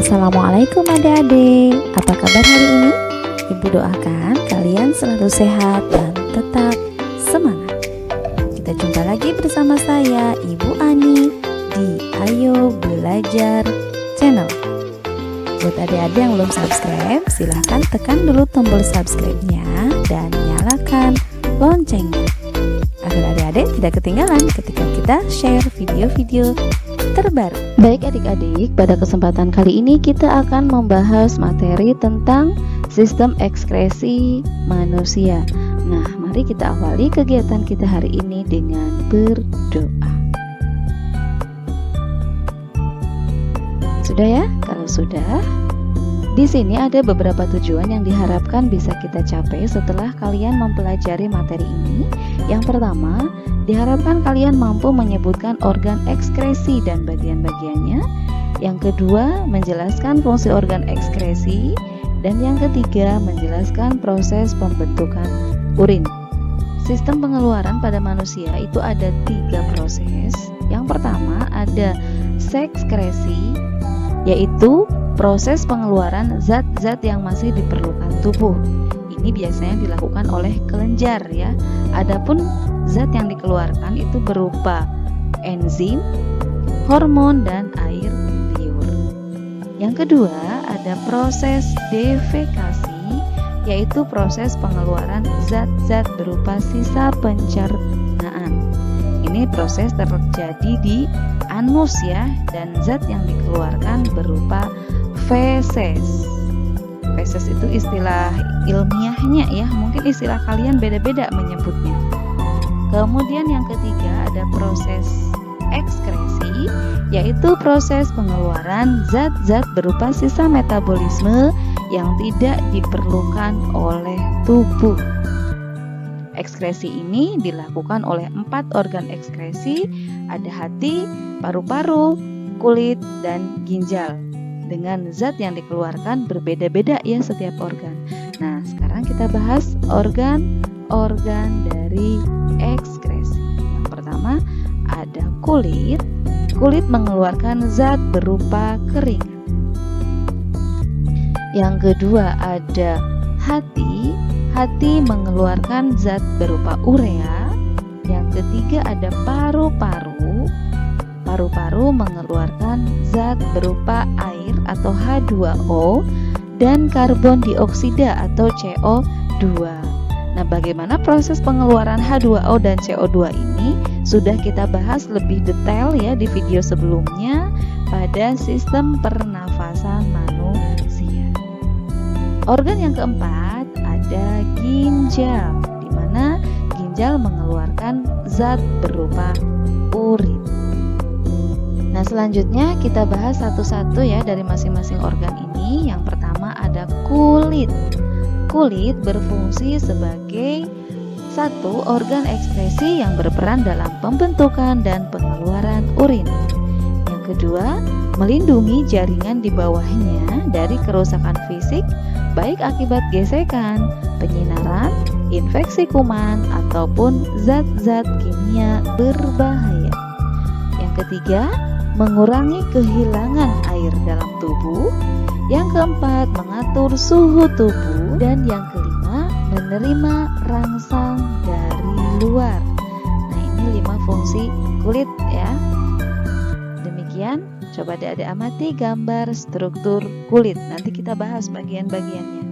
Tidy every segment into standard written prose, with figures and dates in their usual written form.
Assalamualaikum adik-adik, apa kabar hari ini? Ibu doakan kalian selalu sehat dan tetap semangat. Kita jumpa lagi bersama saya, Ibu Ani, di Ayo Belajar Channel. Buat adik-adik yang belum subscribe, silahkan tekan dulu tombol subscribe-nya dan nyalakan loncengnya, agar adik-adik tidak ketinggalan ketika kita share video-video terbaru. Baik adik-adik, pada kesempatan kali ini kita akan membahas materi tentang sistem ekskresi manusia. Nah, mari kita awali kegiatan kita hari ini dengan berdoa. Sudah ya? Kalau sudah, di sini ada beberapa tujuan yang diharapkan bisa kita capai setelah kalian mempelajari materi ini. Yang pertama, diharapkan kalian mampu menyebutkan organ ekskresi dan bagian-bagiannya. Yang kedua, menjelaskan fungsi organ ekskresi. Dan yang ketiga, menjelaskan proses pembentukan urin. Sistem pengeluaran pada manusia itu ada 3 proses. Yang pertama ada sekskresi, yaitu proses pengeluaran zat-zat yang masih diperlukan tubuh. Ini biasanya dilakukan oleh kelenjar ya. Adapun zat yang dikeluarkan itu berupa enzim, hormon, dan air liur. Yang kedua ada proses defekasi, yaitu proses pengeluaran zat-zat berupa sisa pencernaan. Ini proses terjadi di anus ya, dan zat yang dikeluarkan berupa feses. Feses itu istilah ilmiahnya ya, mungkin istilah kalian beda-beda menyebutnya. Kemudian yang ketiga ada proses ekskresi, yaitu proses pengeluaran zat-zat berupa sisa metabolisme yang tidak diperlukan oleh tubuh. Ekskresi ini dilakukan oleh 4 organ ekskresi, ada hati, paru-paru, kulit, dan ginjal. Dengan zat yang dikeluarkan berbeda-beda ya setiap organ. Nah, sekarang kita bahas organ-organ dari ekskresi. Yang pertama ada kulit. Kulit mengeluarkan zat berupa keringat. Yang kedua ada hati. Hati mengeluarkan zat berupa urea. Yang ketiga ada paru-paru. Paru-paru mengeluarkan zat berupa air atau H2O dan karbon dioksida atau CO2. Nah, bagaimana proses pengeluaran H2O dan CO2 ini sudah kita bahas lebih detail ya di video sebelumnya pada sistem pernafasan manusia. Organ yang keempat ada ginjal, di mana ginjal mengeluarkan zat berupa urin. Nah, selanjutnya kita bahas satu-satu ya dari masing-masing organ ini. Yang pertama ada kulit. Kulit berfungsi sebagai satu organ ekskresi yang berperan dalam pembentukan dan pengeluaran urin. Yang kedua, melindungi jaringan di bawahnya dari kerusakan fisik, baik akibat gesekan, penyinaran, infeksi kuman, ataupun zat-zat kimia berbahaya. Yang ketiga, mengurangi kehilangan air dalam tubuh. Yang keempat, mengatur suhu tubuh. Dan yang kelima, menerima rangsang dari luar. Nah, ini 5 fungsi kulit ya. Demikian, coba adik-adik amati gambar struktur kulit. Nanti kita bahas bagian-bagiannya.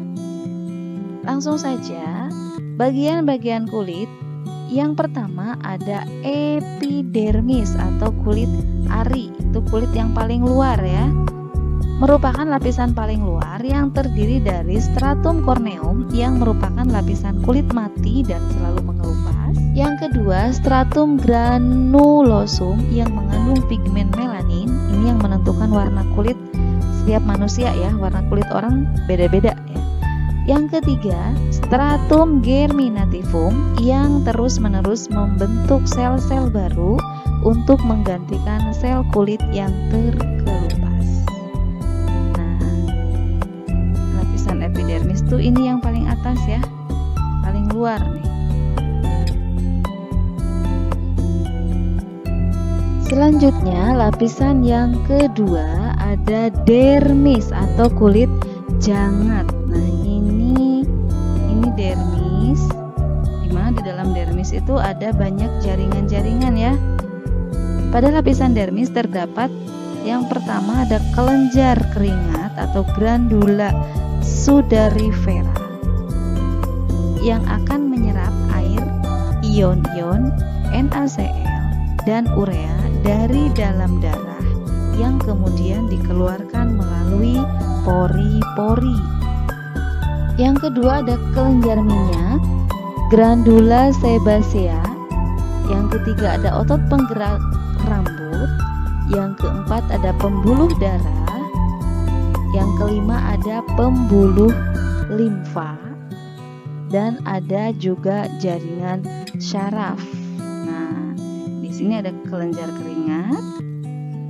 Langsung saja, bagian-bagian kulit. Yang pertama ada epidermis atau kulit ari. Itu kulit yang paling luar ya. Merupakan lapisan paling luar yang terdiri dari stratum corneum yang merupakan lapisan kulit mati dan selalu mengelupas. Yang kedua, stratum granulosum yang mengandung pigmen melanin. Ini yang menentukan warna kulit setiap manusia ya. Warna kulit orang beda-beda ya. Yang ketiga, stratum germinativum yang terus-menerus membentuk sel-sel baru untuk menggantikan sel kulit yang terkelupas. Nah, lapisan epidermis tuh ini yang paling atas ya, paling luar nih. Selanjutnya, lapisan yang kedua ada dermis atau kulit jangat. Nah, ini dermis, dimana di dalam dermis itu ada banyak jaringan-jaringan ya. Pada lapisan dermis terdapat yang pertama ada kelenjar keringat atau glandula sudarifera yang akan menyerap air, ion-ion NaCl dan urea dari dalam darah yang kemudian dikeluarkan melalui pori-pori. Yang kedua ada kelenjar minyak, glandula sebacea. Yang ketiga ada otot penggerak rambut. Yang keempat ada pembuluh darah. Yang kelima ada pembuluh limfa. Dan ada juga jaringan syaraf. Nah, di sini ada kelenjar keringat,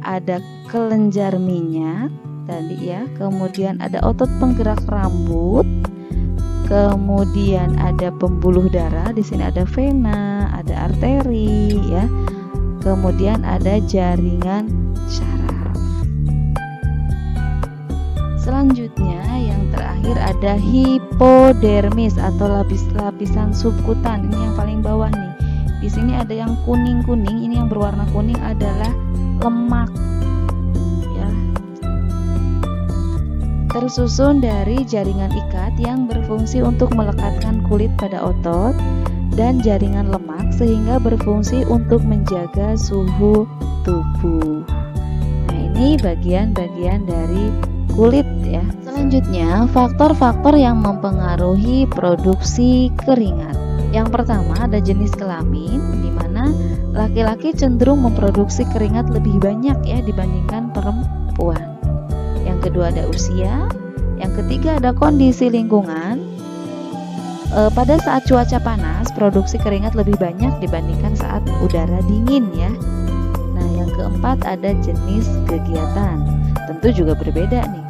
ada kelenjar minyak tadi ya, kemudian ada otot penggerak rambut, kemudian ada pembuluh darah, di sini ada vena, ada arteri ya, kemudian ada jaringan syaraf. Selanjutnya yang terakhir ada hipodermis atau lapisan subkutan. Ini yang paling bawah nih. Di sini ada yang kuning-kuning. Ini yang berwarna kuning adalah lemak ya. Tersusun dari jaringan ikat yang berfungsi untuk melekatkan kulit pada otot dan jaringan lemak sehingga berfungsi untuk menjaga suhu tubuh. Nah, ini bagian-bagian dari kulit ya. Selanjutnya, faktor-faktor yang mempengaruhi produksi keringat. Yang pertama ada jenis kelamin, di mana laki-laki cenderung memproduksi keringat lebih banyak ya dibandingkan perempuan. Yang kedua ada usia. Yang ketiga ada kondisi lingkungan. Pada saat cuaca panas, produksi keringat lebih banyak dibandingkan saat udara dingin ya. Nah, yang keempat ada jenis kegiatan. Tentu juga berbeda nih.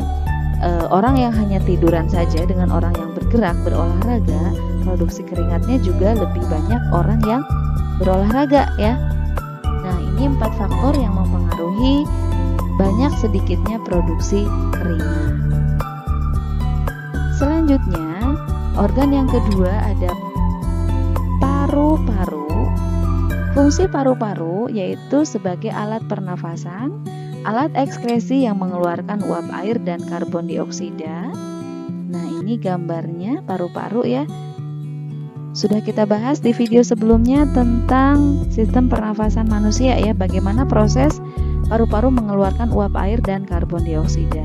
Orang yang hanya tiduran saja dengan orang yang bergerak berolahraga, produksi keringatnya juga lebih banyak orang yang berolahraga ya. Nah, ini 4 faktor yang mempengaruhi banyak sedikitnya produksi keringat. Selanjutnya, organ yang kedua ada paru-paru. Fungsi paru-paru yaitu sebagai alat pernafasan, alat ekskresi yang mengeluarkan uap air dan karbon dioksida. Nah, ini gambarnya paru-paru ya. Sudah kita bahas di video sebelumnya tentang sistem pernafasan manusia ya, bagaimana proses paru-paru mengeluarkan uap air dan karbon dioksida.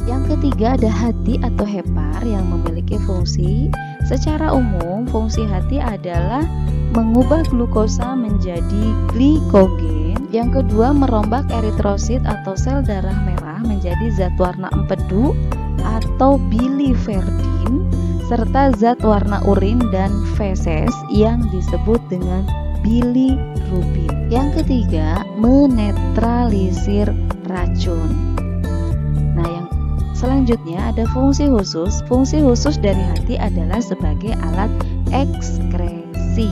Yang ketiga ada hati atau hepar yang memiliki fungsi. Secara umum, fungsi hati adalah mengubah glukosa menjadi glikogen. Yang kedua, merombak eritrosit atau sel darah merah menjadi zat warna empedu atau biliverdin, serta zat warna urin dan feses yang disebut dengan bilirubin. Yang ketiga, menetralisir racun. Nah, yang selanjutnya ada fungsi khusus. Fungsi khusus dari hati adalah sebagai alat ekskresi.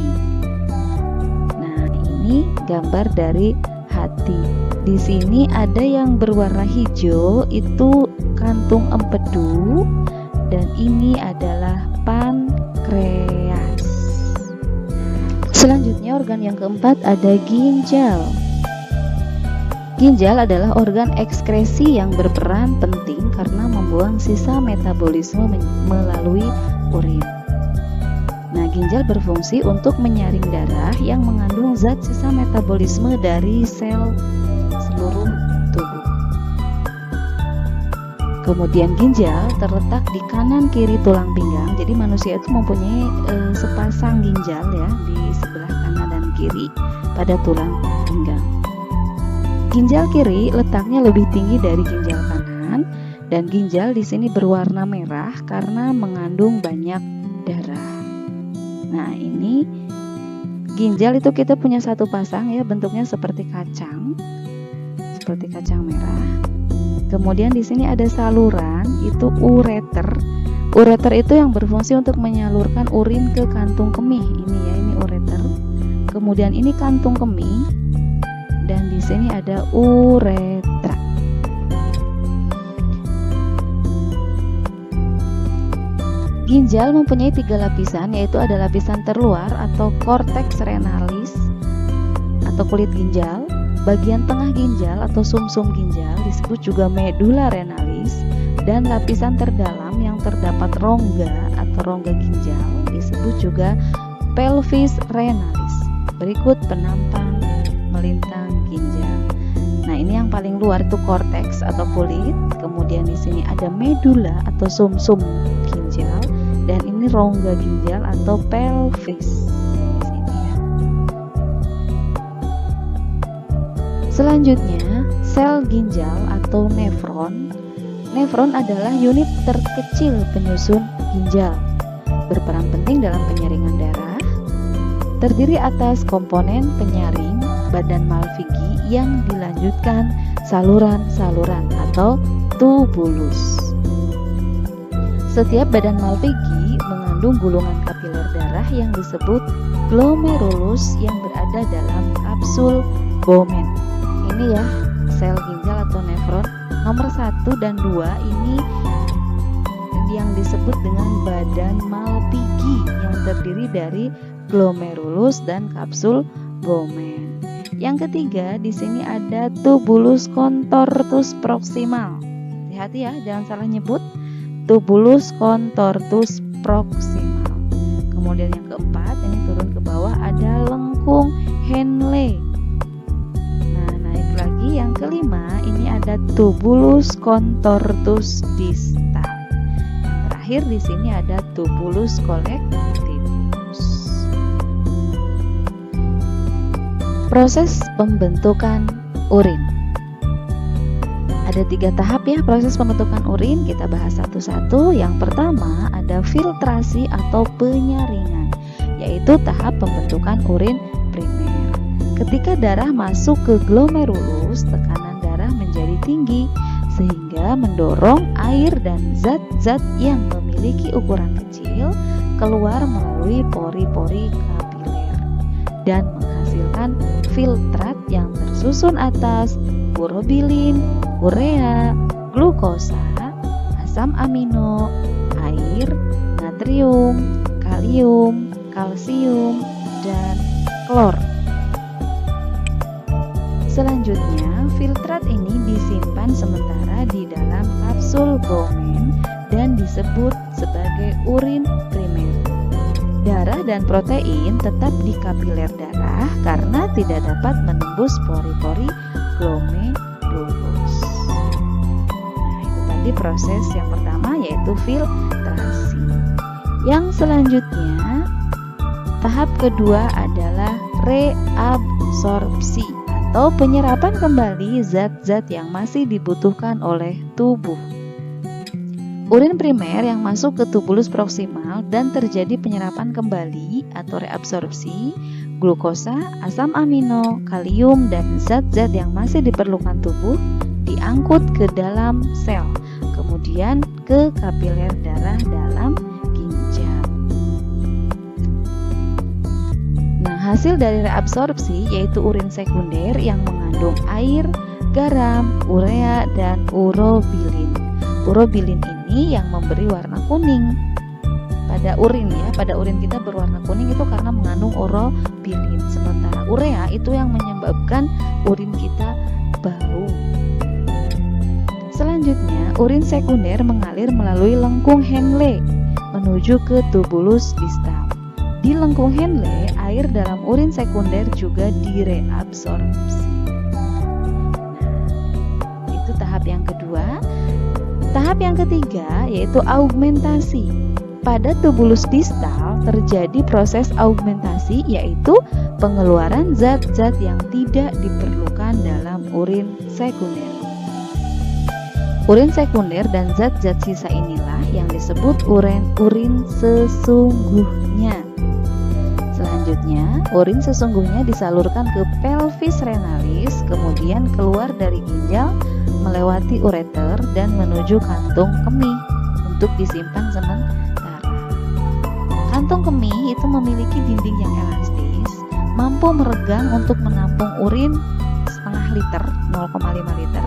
Nah, ini gambar dari hati. Di sini ada yang berwarna hijau, itu kantung empedu, dan ini adalah pankreas. Selanjutnya organ yang keempat ada ginjal. Ginjal adalah organ ekskresi yang berperan penting karena membuang sisa metabolisme melalui urin. Nah, ginjal berfungsi untuk menyaring darah yang mengandung zat sisa metabolisme dari sel seluruh tubuh. Kemudian ginjal terletak di kanan kiri tulang pinggang. Jadi manusia itu mempunyai sepasang ginjal ya di sebelah kanan dan kiri pada tulang pinggang. Ginjal kiri letaknya lebih tinggi dari ginjal kanan, dan ginjal di sini berwarna merah karena mengandung banyak darah. Nah, ini ginjal itu kita punya satu pasang ya, bentuknya seperti kacang merah. Kemudian di sini ada saluran, itu ureter. Ureter itu yang berfungsi untuk menyalurkan urin ke kantung kemih. Ini ya, ini ureter. Kemudian ini kantung kemih, dan di sini ada uretra. Ginjal mempunyai 3 lapisan, yaitu ada lapisan terluar atau cortex renalis atau kulit ginjal, bagian tengah ginjal atau sumsum ginjal disebut juga medula renalis, dan lapisan terdalam yang terdapat rongga atau rongga ginjal disebut juga pelvis renalis. Berikut penampang melintang ginjal. Nah, ini yang paling luar itu korteks atau kulit, kemudian di sini ada medula atau sumsum ginjal, dan ini rongga ginjal atau pelvis. Di sini ya. Selanjutnya, sel ginjal atau nefron. Nefron adalah unit terkecil penyusun ginjal, berperan penting dalam penyaringan darah. Terdiri atas komponen penyaring badan Malpighi yang dilanjutkan saluran-saluran atau tubulus. Setiap badan Malpighi mengandung gulungan kapiler darah yang disebut glomerulus yang berada dalam kapsul Bowman. Ini ya, sel ginjal atau nefron. Nomor 1 dan 2 ini yang disebut dengan badan Malpighi yang terdiri dari glomerulus dan kapsul Bowman. Yang ketiga, di sini ada tubulus contortus proximal. Hati-hati ya, jangan salah nyebut. Tubulus contortus proximal. Kemudian yang keempat, ini turun ke bawah ada lengkung Henle. Nah, naik lagi yang kelima, ini ada tubulus contortus distal. Yang terakhir di sini ada tubulus collectivus. Proses pembentukan urin. Ada 3 tahap ya proses pembentukan urin, kita bahas satu-satu. Yang pertama ada filtrasi atau penyaringan, yaitu tahap pembentukan urin primer. Ketika darah masuk ke glomerulus, tekanan darah menjadi tinggi sehingga mendorong air dan zat-zat yang memiliki ukuran kecil keluar melalui pori-pori kapiler dan menghasilkan filtrat yang tersusun atas urobilin, urea, glukosa, asam amino, air, natrium, kalium, kalsium, dan klor. Selanjutnya, filtrat ini disimpan sementara di dalam kapsul Bowman dan disebut sebagai urin primer. Darah dan protein tetap di kapiler darah karena tidak dapat menembus pori-pori glomerulus. Nah, itu tadi proses yang pertama yaitu filtrasi. Yang selanjutnya, tahap kedua adalah reabsorpsi atau penyerapan kembali zat-zat yang masih dibutuhkan oleh tubuh. Urin primer yang masuk ke tubulus proksimal dan terjadi penyerapan kembali atau reabsorpsi, glukosa, asam amino, kalium, dan zat-zat yang masih diperlukan tubuh diangkut ke dalam sel, kemudian ke kapiler darah dalam ginjal. Nah, hasil dari reabsorpsi yaitu urin sekunder yang mengandung air, garam, urea, dan urobilin. Urobilin ini yang memberi warna kuning pada urin ya. Pada urin kita berwarna kuning itu karena mengandung urobilin. Sementara urea itu yang menyebabkan urin kita bau. Selanjutnya, urin sekunder mengalir melalui lengkung Henle menuju ke tubulus distal. Di lengkung Henle, air dalam urin sekunder juga direabsorpsi. Nah, itu tahap yang kedua. Tahap yang ketiga yaitu augmentasi. Pada tubulus distal terjadi proses augmentasi yaitu pengeluaran zat-zat yang tidak diperlukan dalam urin sekunder. Urin sekunder dan zat-zat sisa inilah yang disebut urin sesungguhnya. Selanjutnya, urin sesungguhnya disalurkan ke pelvis renalis, kemudian keluar dari ginjal melewati ureter dan menuju kantung kemih untuk disimpan sementara. Kantung kemih itu memiliki dinding yang elastis, mampu meregang untuk menampung urin setengah liter, 0,5 liter.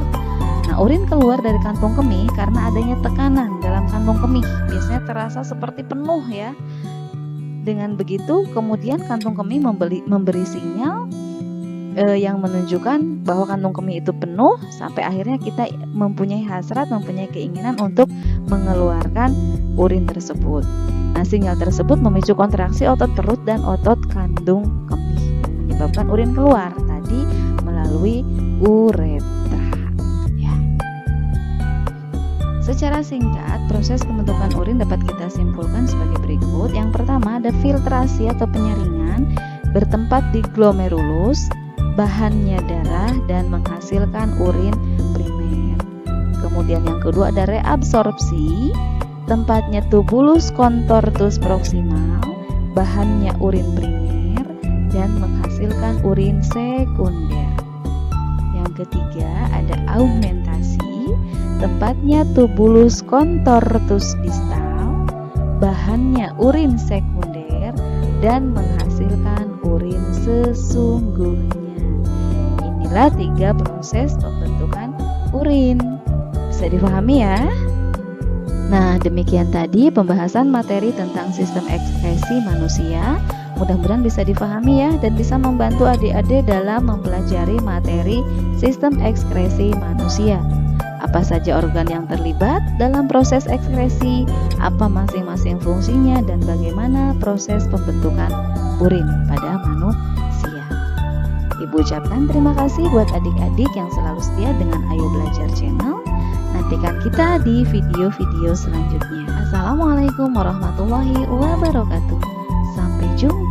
Nah, Nah, urin keluar dari kantung kemih karena adanya tekanan dalam kantung kemih. Biasanya terasa seperti penuh ya. Dengan begitu, kemudian kantung kemih memberi sinyal yang menunjukkan bahwa kantung kemih itu penuh, sampai akhirnya kita mempunyai hasrat, mempunyai keinginan untuk mengeluarkan urin tersebut. Nah, sinyal tersebut memicu kontraksi otot perut dan otot kantung kemih yang menyebabkan urin keluar tadi melalui uretra. Ya. Secara singkat, proses pembentukan urin dapat kita simpulkan sebagai berikut. Yang pertama ada filtrasi atau penyaringan bertempat di glomerulus, bahannya darah dan menghasilkan urin primer. Kemudian yang kedua ada reabsorpsi, tempatnya tubulus contortus proximal, bahannya urin primer dan menghasilkan urin sekunder. Yang ketiga ada augmentasi, tempatnya tubulus contortus distal, bahannya urin sekunder dan menghasilkan urin sesungguhnya. Inilah 3 proses pembentukan urin. Bisa dipahami ya? Nah, demikian tadi pembahasan materi tentang sistem ekskresi manusia. Mudah-mudahan bisa dipahami ya dan bisa membantu adik-adik dalam mempelajari materi sistem ekskresi manusia. Apa saja organ yang terlibat dalam proses ekskresi, apa masing-masing fungsinya, dan bagaimana proses pembentukan urin pada manusia. Ibu ucapkan terima kasih buat adik-adik yang selalu setia dengan Ayo Belajar Channel. Nantikan kita di video-video selanjutnya. Assalamualaikum warahmatullahi wabarakatuh. Sampai jumpa.